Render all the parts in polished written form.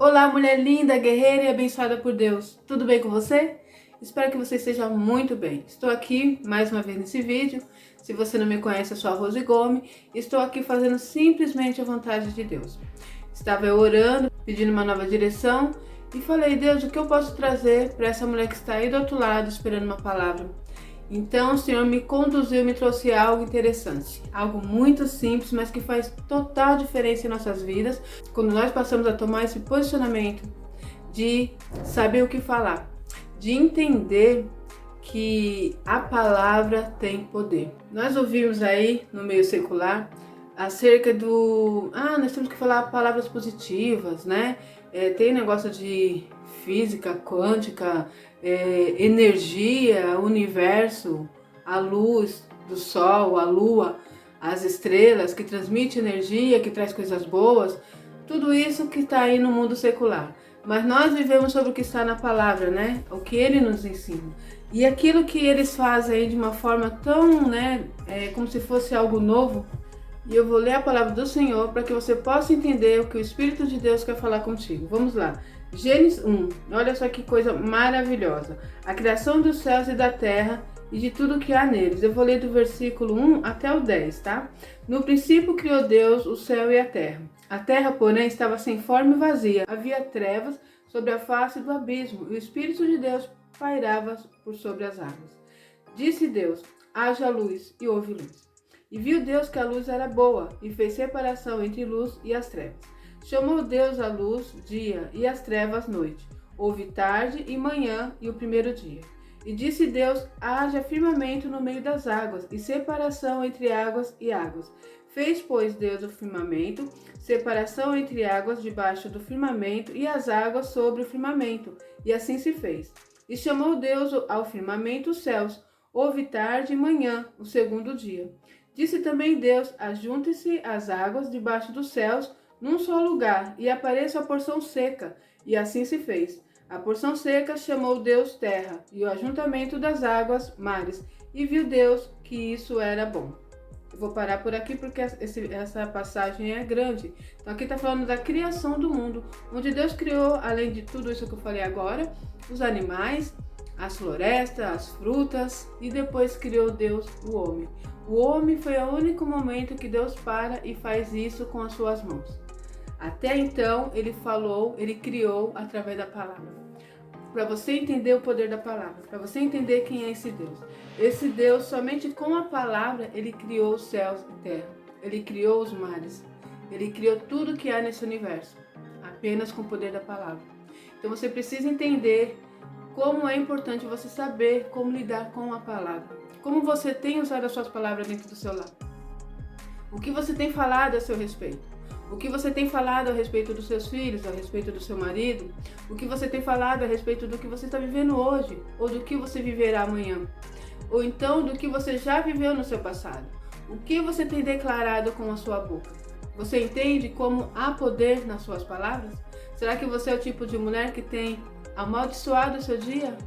Olá, mulher linda, guerreira e abençoada por Deus. Tudo bem com você? Espero que você esteja muito bem. Estou aqui mais uma vez nesse vídeo. Se você não me conhece, eu sou a Rose Gomes. Estou aqui fazendo simplesmente a vontade de Deus. Estava eu orando, pedindo uma nova direção e falei: Deus, o que eu posso trazer para essa mulher que está aí do outro lado esperando uma palavra? Então o Senhor me conduziu, me trouxe algo interessante, algo muito simples, mas que faz total diferença em nossas vidas, quando nós passamos a tomar esse posicionamento de saber o que falar, de entender que a palavra tem poder. Nós ouvimos aí no meio secular acerca nós temos que falar palavras positivas, né? Tem negócio de física quântica, energia, universo, a luz do sol, a lua, as estrelas, que transmite energia, que traz coisas boas, tudo isso que está aí no mundo secular. Mas nós vivemos sobre o que está na palavra, né? O que ele nos ensina. E aquilo que eles fazem aí de uma forma tão, como se fosse algo novo. E eu vou ler a palavra do Senhor para que você possa entender o que o Espírito de Deus quer falar contigo. Vamos lá. Gênesis 1. Olha só que coisa maravilhosa. A criação dos céus e da terra e de tudo que há neles. Eu vou ler do versículo 1 até o 10, tá? No princípio criou Deus o céu e a terra. A terra, porém, estava sem forma e vazia. Havia trevas sobre a face do abismo e o Espírito de Deus pairava por sobre as águas. Disse Deus: haja luz, e houve luz. E viu Deus que a luz era boa, e fez separação entre luz e as trevas. Chamou Deus a luz dia, e as trevas noite. Houve tarde e manhã, e o primeiro dia. E disse Deus: haja firmamento no meio das águas, e separação entre águas e águas. Fez, pois, Deus o firmamento, separação entre águas debaixo do firmamento, e as águas sobre o firmamento. E assim se fez. E chamou Deus ao firmamento os céus. Houve tarde e manhã, o segundo dia. Disse também Deus: ajuntem-se as águas debaixo dos céus num só lugar, e apareça a porção seca. E assim se fez. A porção seca chamou Deus terra, e o ajuntamento das águas mares. E viu Deus que isso era bom. Eu vou parar por aqui porque essa passagem é grande. Então aqui está falando da criação do mundo, onde Deus criou, além de tudo isso que eu falei agora, os animais, as florestas, as frutas, e depois criou Deus o homem. O homem foi o único momento que Deus para e faz isso com as suas mãos. Até então, ele criou através da palavra. Para você entender o poder da palavra, para você entender quem é esse Deus. Esse Deus, somente com a palavra, ele criou os céus e terra. Ele criou os mares. Ele criou tudo que há nesse universo, apenas com o poder da palavra. Então você precisa entender como é importante você saber como lidar com a palavra. Como você tem usado as suas palavras dentro do seu lar? O que você tem falado a seu respeito? O que você tem falado a respeito dos seus filhos, a respeito do seu marido? O que você tem falado a respeito do que você está vivendo hoje? Ou do que você viverá amanhã? Ou então do que você já viveu no seu passado? O que você tem declarado com a sua boca? Você entende como há poder nas suas palavras? Será que você é o tipo de mulher que tem amaldiçoado o seu dia?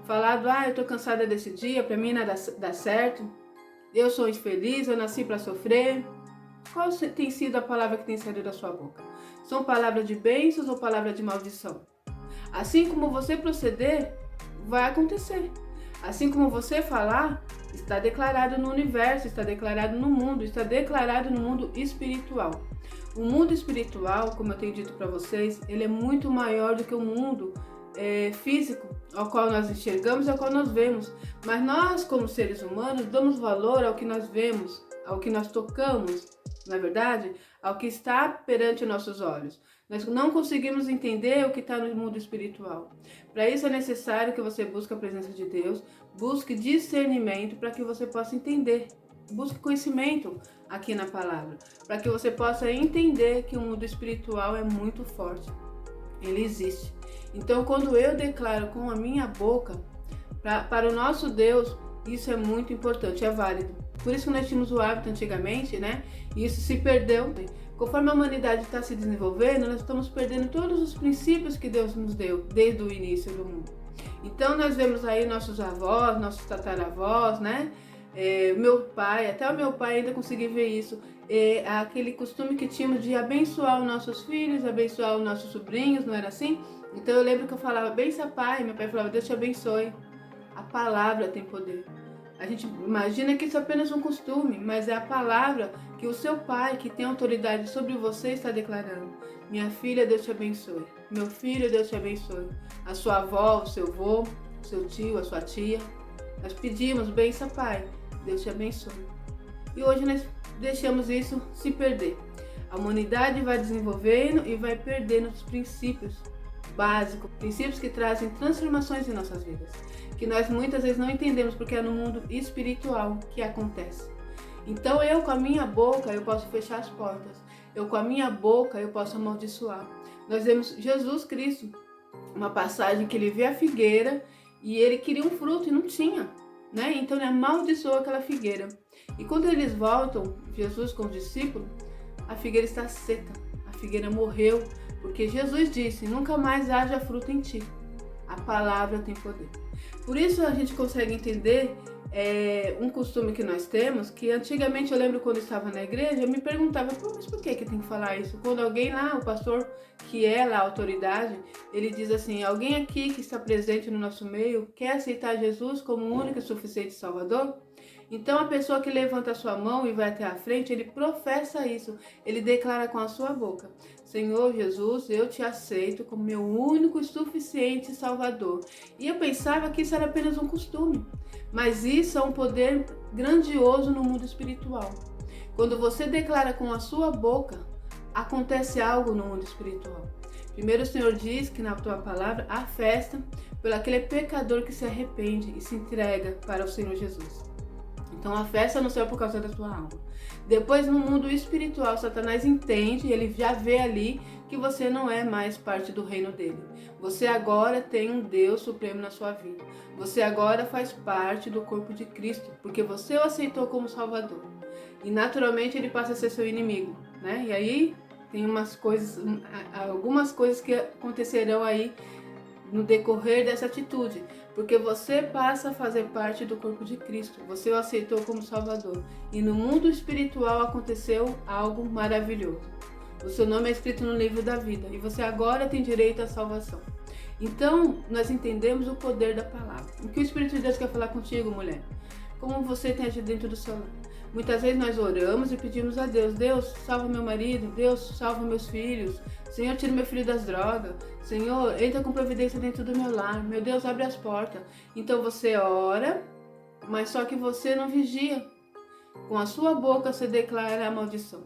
Falado: eu tô cansada desse dia, pra mim nada dá certo, eu sou infeliz, eu nasci para sofrer. Qual tem sido a palavra que tem saído da sua boca? São palavras de bênçãos ou palavras de maldição? Assim como você proceder, vai acontecer. Assim como você falar, está declarado no universo, está declarado no mundo, está declarado no mundo espiritual. O mundo espiritual, como eu tenho dito para vocês, ele é muito maior do que o mundo físico, ao qual nós enxergamos e ao qual nós vemos. Mas nós, como seres humanos, damos valor ao que nós vemos, ao que nós tocamos, na verdade, ao que está perante nossos olhos. Nós não conseguimos entender o que está no mundo espiritual. Para isso é necessário que você busque a presença de Deus, busque discernimento para que você possa entender. Busque conhecimento aqui na palavra, para que você possa entender que o mundo espiritual é muito forte. Ele existe. Então, quando eu declaro com a minha boca, para o nosso Deus, isso é muito importante, é válido. Por isso que nós tínhamos o hábito antigamente, né? E isso se perdeu. Conforme a humanidade está se desenvolvendo, nós estamos perdendo todos os princípios que Deus nos deu desde o início do mundo. Então, nós vemos aí nossos avós, nossos tataravós, né? Meu pai, até o meu pai ainda consegui ver isso. aquele costume que tínhamos de abençoar os nossos filhos, abençoar os nossos sobrinhos, não era assim? Então eu lembro que eu falava, bença pai, meu pai falava, Deus te abençoe. A palavra tem poder. A gente imagina que isso é apenas um costume, mas é a palavra que o seu pai, que tem autoridade sobre você, está declarando. Minha filha, Deus te abençoe. Meu filho, Deus te abençoe. A sua avó, o seu avô, o seu tio, a sua tia. Nós pedimos, bença pai, Deus te abençoe. E hoje nós deixamos isso se perder. A humanidade vai desenvolvendo e vai perdendo os princípios básicos, princípios que trazem transformações em nossas vidas, que nós muitas vezes não entendemos porque é no mundo espiritual que acontece. Então eu com a minha boca eu posso fechar as portas, eu com a minha boca eu posso amaldiçoar. Nós vemos Jesus Cristo, uma passagem que ele vê a figueira e ele queria um fruto e não tinha, né? Então ele amaldiçoou aquela figueira. E quando eles voltam, Jesus com os discípulos, a figueira está seca, a figueira morreu, porque Jesus disse, nunca mais haja fruto em ti. A palavra tem poder. Por isso a gente consegue entender um costume que nós temos, que antigamente eu lembro quando eu estava na igreja, eu me perguntava, mas por que tem que falar isso? Quando alguém lá, o pastor que é lá a autoridade, ele diz assim, alguém aqui que está presente no nosso meio quer aceitar Jesus como o único e suficiente Salvador? Então a pessoa que levanta a sua mão e vai até a frente, ele professa isso, ele declara com a sua boca, Senhor Jesus, eu te aceito como meu único e suficiente Salvador. E eu pensava que isso era apenas um costume, mas isso é um poder grandioso no mundo espiritual. Quando você declara com a sua boca, acontece algo no mundo espiritual. Primeiro o Senhor diz que na tua palavra há festa pelo aquele pecador que se arrepende e se entrega para o Senhor Jesus. Então a festa no céu por causa da tua alma. Depois no mundo espiritual, Satanás entende, ele já vê ali que você não é mais parte do reino dele. Você agora tem um Deus supremo na sua vida. Você agora faz parte do corpo de Cristo, porque você o aceitou como Salvador. E naturalmente ele passa a ser seu inimigo, né? E aí tem algumas coisas que acontecerão aí no decorrer dessa atitude, porque você passa a fazer parte do corpo de Cristo, você o aceitou como Salvador, e no mundo espiritual aconteceu algo maravilhoso. O seu nome é escrito no livro da vida, e você agora tem direito à salvação. Então, nós entendemos o poder da palavra. O que o Espírito de Deus quer falar contigo, mulher? Como você tem agido dentro do seu lar? Muitas vezes nós oramos e pedimos a Deus, Deus, salva meu marido, Deus, salva meus filhos, Senhor, tira meu filho das drogas, Senhor, entra com providência dentro do meu lar, meu Deus, abre as portas. Então você ora, mas só que você não vigia. Com a sua boca você declara a maldição.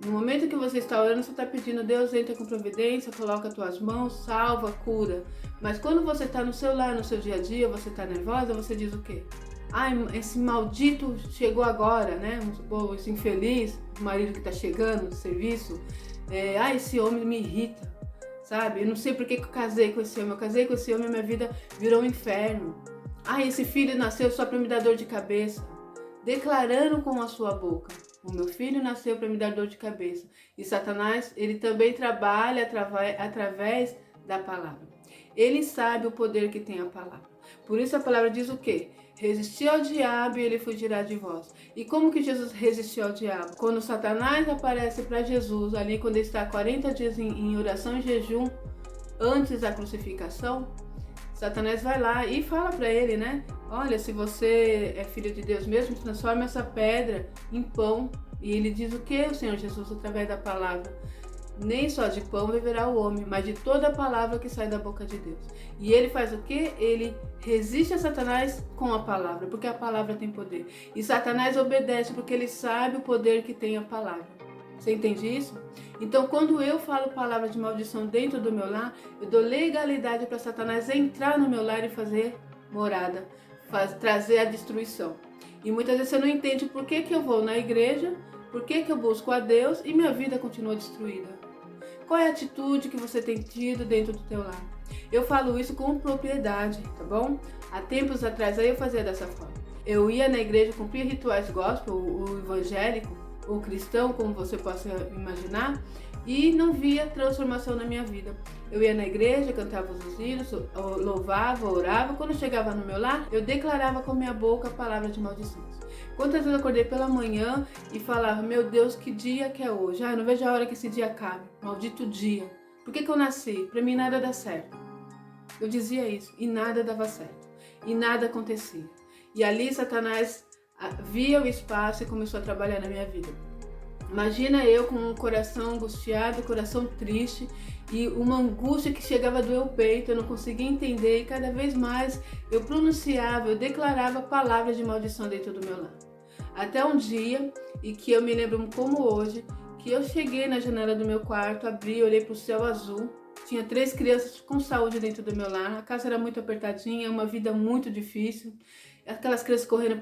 No momento que você está orando, você está pedindo, Deus, entra com providência, coloca as tuas mãos, salva, cura. Mas quando você está no seu lar, no seu dia a dia, você está nervosa, você diz o quê? Ai, esse maldito chegou agora, né? Vamos supor, esse infeliz, o marido que está chegando do serviço. Ai, esse homem me irrita, sabe? Eu não sei por que eu casei com esse homem. Eu casei com esse homem e minha vida virou um inferno. Ai, esse filho nasceu só para me dar dor de cabeça. Declarando com a sua boca. O meu filho nasceu para me dar dor de cabeça. E Satanás, ele também trabalha através da palavra. Ele sabe o poder que tem a palavra. Por isso a palavra diz o quê? Resistir ao diabo e ele fugirá de vós. E como que Jesus resistiu ao diabo? Quando Satanás aparece para Jesus, ali quando ele está 40 dias em oração e jejum, antes da crucificação, Satanás vai lá e fala para ele, né? Olha, se você é filho de Deus mesmo, transforma essa pedra em pão. E ele diz o que, o Senhor Jesus, através da palavra? Nem só de pão viverá o homem, mas de toda a palavra que sai da boca de Deus. E ele faz o quê? Ele resiste a Satanás com a palavra, porque a palavra tem poder. E Satanás obedece porque ele sabe o poder que tem a palavra. Você entende isso? Então, quando eu falo palavra de maldição dentro do meu lar, eu dou legalidade para Satanás entrar no meu lar e fazer morada, trazer a destruição. E muitas vezes você não entende por que eu vou na igreja, por que eu busco a Deus e minha vida continua destruída. Qual é a atitude que você tem tido dentro do teu lar? Eu falo isso com propriedade, tá bom? Há tempos atrás aí eu fazia dessa forma. Eu ia na igreja, cumpria rituais gospel, o evangélico, o cristão, como você possa imaginar, e não via transformação na minha vida. Eu ia na igreja, cantava os hinos, louvava, orava. Quando chegava no meu lar, eu declarava com minha boca a palavra de maldições. Quantas vezes eu acordei pela manhã e falava: meu Deus, que dia que é hoje? Não vejo a hora que esse dia acabe. Maldito dia. Por que eu nasci? Pra mim nada dá certo. Eu dizia isso e nada dava certo. E nada acontecia. E ali Satanás via o espaço e começou a trabalhar na minha vida. Imagina eu com um coração angustiado, coração triste e uma angústia que chegava a doer o peito, eu não conseguia entender e cada vez mais eu pronunciava, eu declarava palavras de maldição dentro do meu lar. Até um dia, e que eu me lembro como hoje, que eu cheguei na janela do meu quarto, abri, olhei para o céu azul, tinha 3 crianças com saúde dentro do meu lar, a casa era muito apertadinha, uma vida muito difícil. Aquelas crianças correndo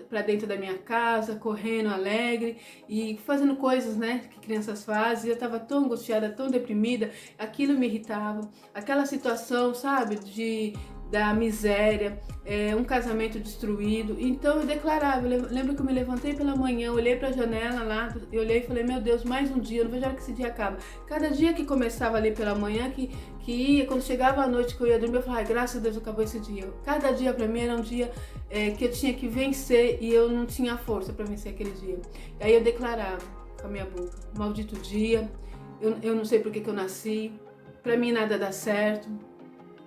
para dentro da minha casa, correndo alegre e fazendo coisas, né, que crianças fazem. Eu estava tão angustiada, tão deprimida, aquilo me irritava. Aquela situação, sabe, da miséria, um casamento destruído. Então eu declarava, eu lembro que eu me levantei pela manhã, olhei para a janela lá, eu olhei e falei: meu Deus, mais um dia, eu não vejo a hora que esse dia acaba. Cada dia que começava ali pela manhã, que ia, quando chegava a noite que eu ia dormir, eu falava: graças a Deus acabou esse dia. Cada dia para mim era um dia que eu tinha que vencer e eu não tinha força para vencer aquele dia. E aí eu declarava com a minha boca: maldito dia, eu não sei por que eu nasci, para mim nada dá certo,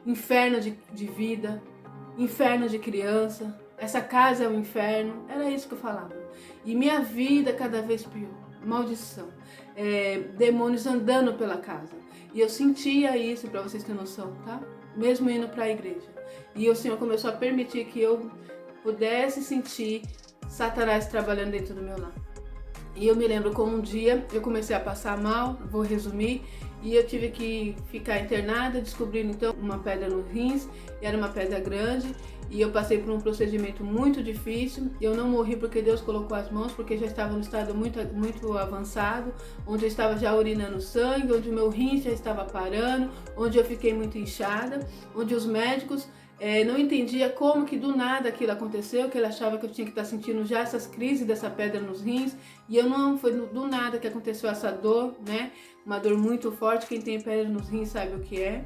inferno de vida, inferno de criança, essa casa é um inferno. Era isso que eu falava. E minha vida cada vez pior, maldição, demônios andando pela casa. E eu sentia isso, para vocês terem noção, tá? Mesmo indo para a igreja. E o Senhor começou a permitir que eu pudesse sentir Satanás trabalhando dentro do meu lar. E eu me lembro como um dia eu comecei a passar mal, vou resumir, e eu tive que ficar internada, descobrindo então uma pedra nos rins, era uma pedra grande, e eu passei por um procedimento muito difícil. Eu não morri porque Deus colocou as mãos, porque já estava no estado muito avançado, onde eu estava já urinando sangue, onde o meu rim já estava parando, onde eu fiquei muito inchada, onde os médicos não entendia como que do nada aquilo aconteceu, que ele achava que eu tinha que estar sentindo já essas crises dessa pedra nos rins, e eu não, foi do nada que aconteceu essa dor, né? Uma dor muito forte, quem tem pedra nos rins sabe o que é.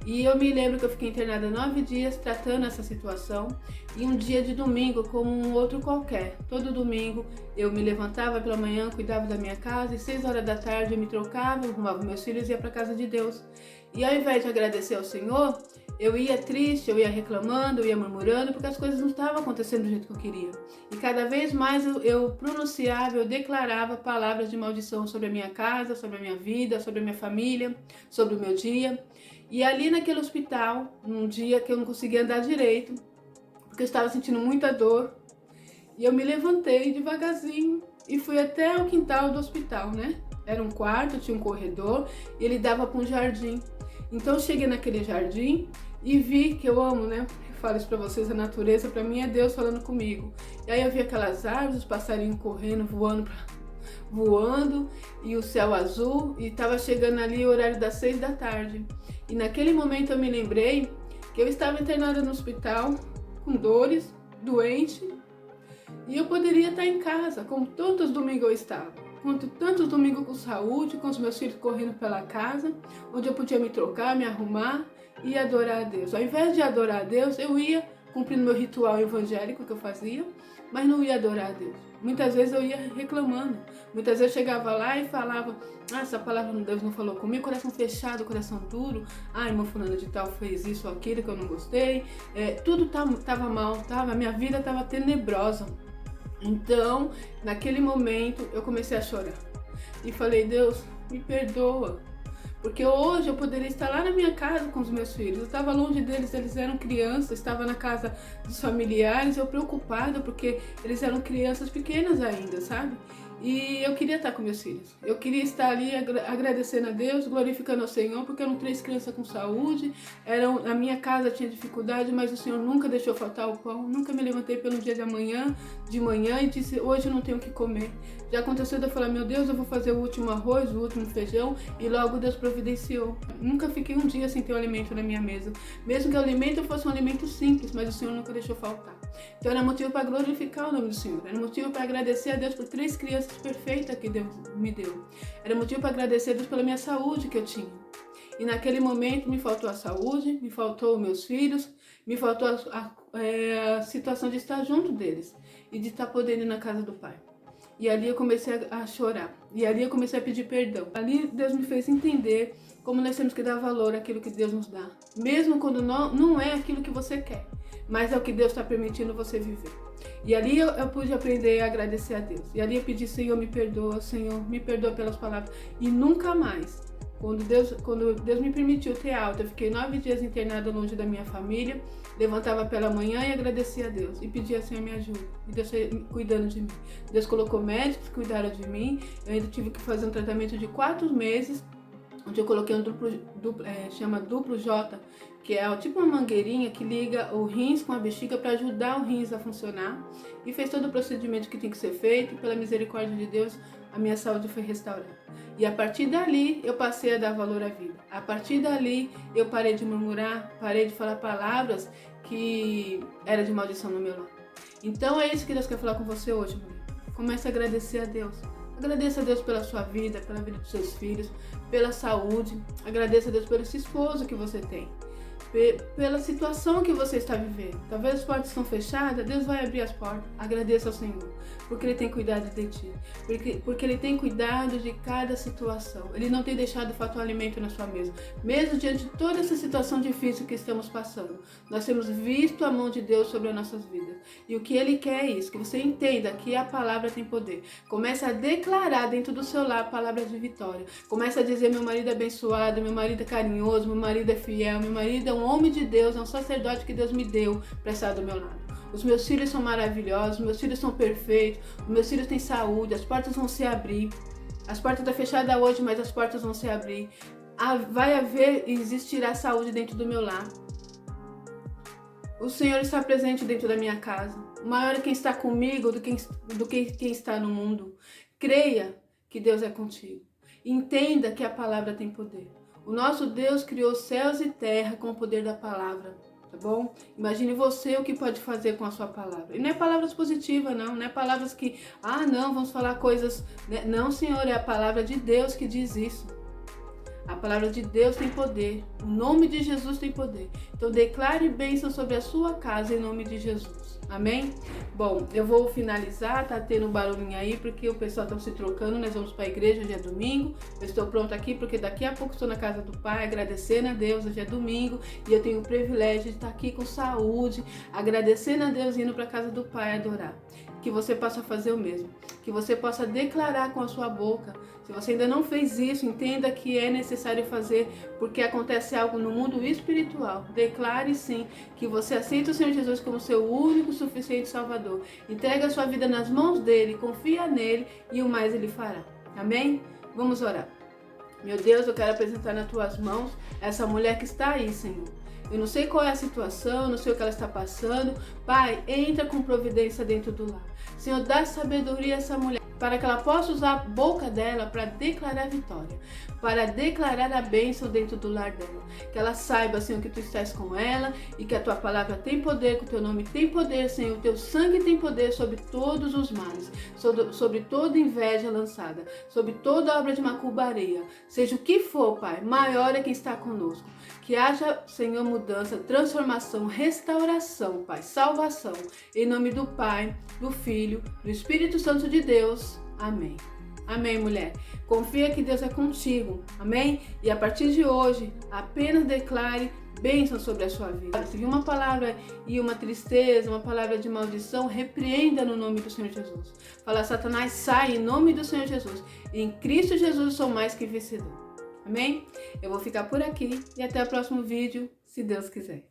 E eu me lembro que eu fiquei internada 9 dias tratando essa situação, e um dia de domingo, como um outro qualquer, todo domingo eu me levantava pela manhã, cuidava da minha casa, e 6 horas da tarde eu me trocava, arrumava meus filhos e ia para a casa de Deus. E ao invés de agradecer ao Senhor, eu ia triste, eu ia reclamando, eu ia murmurando, porque as coisas não estavam acontecendo do jeito que eu queria. E cada vez mais eu pronunciava, eu declarava palavras de maldição sobre a minha casa, sobre a minha vida, sobre a minha família, sobre o meu dia. E ali naquele hospital, num dia que eu não conseguia andar direito, porque eu estava sentindo muita dor, e eu me levantei devagarzinho e fui até o quintal do hospital, né? Era um quarto, tinha um corredor, e ele dava para um jardim. Então eu cheguei naquele jardim e vi que eu amo, né? Eu falo isso pra vocês, a natureza pra mim é Deus falando comigo. E aí eu vi aquelas árvores, os passarinhos correndo, voando, e o céu azul, e tava chegando ali o horário das 6 da tarde. E naquele momento eu me lembrei que eu estava internada no hospital, com dores, doente, e eu poderia estar em casa, como tantos domingos eu estava. Tantos domingos com saúde, com os meus filhos correndo pela casa, onde eu podia me trocar, me arrumar e adorar a Deus. Ao invés de adorar a Deus, eu ia cumprindo meu ritual evangélico que eu fazia, mas não ia adorar a Deus. Muitas vezes eu ia reclamando. Muitas vezes eu chegava lá e falava: essa palavra de Deus não falou comigo, coração fechado, coração duro. Irmã fulana de tal fez isso ou aquilo que eu não gostei. Tudo estava mal, a minha vida estava tenebrosa. Então, naquele momento, eu comecei a chorar e falei: Deus, me perdoa, porque hoje eu poderia estar lá na minha casa com os meus filhos. Eu estava longe deles, eles eram crianças, estava na casa dos familiares, eu preocupada porque eles eram crianças pequenas ainda, sabe? E eu queria estar com meus filhos, eu queria estar ali agradecendo a Deus, glorificando ao Senhor, porque eram 3 crianças com saúde, a minha casa tinha dificuldade, mas o Senhor nunca deixou faltar o pão, nunca me levantei pelo dia de manhã e disse: hoje eu não tenho o que comer. Já aconteceu de eu falar: meu Deus, eu vou fazer o último arroz, o último feijão, e logo Deus providenciou. Nunca fiquei um dia sem ter o alimento na minha mesa, mesmo que o alimento fosse um alimento simples, mas o Senhor nunca deixou faltar. Então era motivo para glorificar o nome do Senhor, era motivo para agradecer a Deus por 3 crianças graças perfeitas que Deus me deu. Era motivo para agradecer a Deus pela minha saúde que eu tinha. E naquele momento me faltou a saúde, me faltou meus filhos, me faltou a situação de estar junto deles e de estar podendo ir na casa do Pai. E ali eu comecei a chorar, e ali eu comecei a pedir perdão. Ali Deus me fez entender como nós temos que dar valor àquilo que Deus nos dá, mesmo quando não é aquilo que você quer, mas é o que Deus está permitindo você viver. E ali eu pude aprender a agradecer a Deus. E ali eu pedi, Senhor, me perdoa pelas palavras. E nunca mais, quando Deus me permitiu ter alta, eu fiquei 9 dias internada longe da minha família, levantava pela manhã e agradecia a Deus. E pedia, Senhor, me ajuda. E Deus cuidando de mim. Deus colocou médicos que cuidaram de mim. Eu ainda tive que fazer um tratamento de 4 meses, onde eu coloquei chama duplo J, que é tipo uma mangueirinha que liga o rins com a bexiga para ajudar o rins a funcionar. E fez todo o procedimento que tem que ser feito, e pela misericórdia de Deus, a minha saúde foi restaurada. E a partir dali, eu passei a dar valor à vida. A partir dali, eu parei de murmurar, parei de falar palavras que eram de maldição no meu lar. Então é isso que Deus quer falar com você hoje, mulher. Comece a agradecer a Deus. Agradeça a Deus pela sua vida, pela vida dos seus filhos, pela saúde. Agradeça a Deus pelo esse esposo que você tem, pela situação que você está vivendo. Talvez as portas estão fechadas, Deus vai abrir as portas. Agradeça ao Senhor, porque Ele tem cuidado de ti, porque Ele tem cuidado de cada situação. Ele não tem deixado faltar alimento na sua mesa. Mesmo diante de toda essa situação difícil que estamos passando, nós temos visto a mão de Deus sobre as nossas vidas. E o que Ele quer é isso, que você entenda que a palavra tem poder. Comece a declarar dentro do seu lar palavras de vitória. Comece a dizer, meu marido é abençoado, meu marido é carinhoso, meu marido é fiel, meu marido é um homem de Deus, é um sacerdote que Deus me deu para estar do meu lado. Os meus filhos são maravilhosos, meus filhos são perfeitos, os meus filhos têm saúde, as portas vão se abrir. As portas estão fechadas hoje, mas as portas vão se abrir. Vai haver e existirá saúde dentro do meu lar. O Senhor está presente dentro da minha casa. Maior é quem está comigo do que quem está no mundo. Creia que Deus é contigo. Entenda que a palavra tem poder. O nosso Deus criou céus e terra com o poder da palavra, tá bom? Imagine você o que pode fazer com a sua palavra. E não é palavras positivas, não é palavras que, não, vamos falar coisas... Não, Senhor, é a palavra de Deus que diz isso. A palavra de Deus tem poder, o nome de Jesus tem poder. Então declare bênção sobre a sua casa em nome de Jesus. Amém? Bom, eu vou finalizar, tá tendo um barulhinho aí porque o pessoal está se trocando, nós vamos para a igreja, hoje é domingo. Eu estou pronta aqui porque daqui a pouco estou na casa do Pai, agradecendo a Deus, hoje é domingo e eu tenho o privilégio de estar aqui com saúde, agradecendo a Deus e indo para a casa do Pai adorar. Que você possa fazer o mesmo, que você possa declarar com a sua boca. Se você ainda não fez isso, entenda que é necessário fazer, porque acontece algo no mundo espiritual. Declare sim que você aceita o Senhor Jesus como seu único, suficiente Salvador. Entrega a sua vida nas mãos dele, confia nele e o mais ele fará. Amém? Vamos orar. Meu Deus, eu quero apresentar nas tuas mãos essa mulher que está aí, Senhor. Eu não sei qual é a situação, não sei o que ela está passando. Pai, entra com providência dentro do lar. Senhor, dá sabedoria a essa mulher, para que ela possa usar a boca dela para declarar vitória, para declarar a bênção dentro do lar dela. Que ela saiba, Senhor, que Tu estás com ela e que a Tua palavra tem poder, que o Teu nome tem poder, Senhor, o Teu sangue tem poder sobre todos os males, sobre toda inveja lançada, sobre toda obra de macumbaria. Seja o que for, Pai, maior é quem está conosco. Que haja, Senhor, mudança, transformação, restauração, Pai, salvação. Em nome do Pai, do Filho, do Espírito Santo de Deus. Amém. Amém, mulher. Confia que Deus é contigo. Amém? E a partir de hoje, apenas declare bênção sobre a sua vida. Se vir uma palavra e uma tristeza, uma palavra de maldição, repreenda no nome do Senhor Jesus. Fala, Satanás, sai em nome do Senhor Jesus. Em Cristo Jesus sou mais que vencedor. Amém? Eu vou ficar por aqui e até o próximo vídeo, se Deus quiser.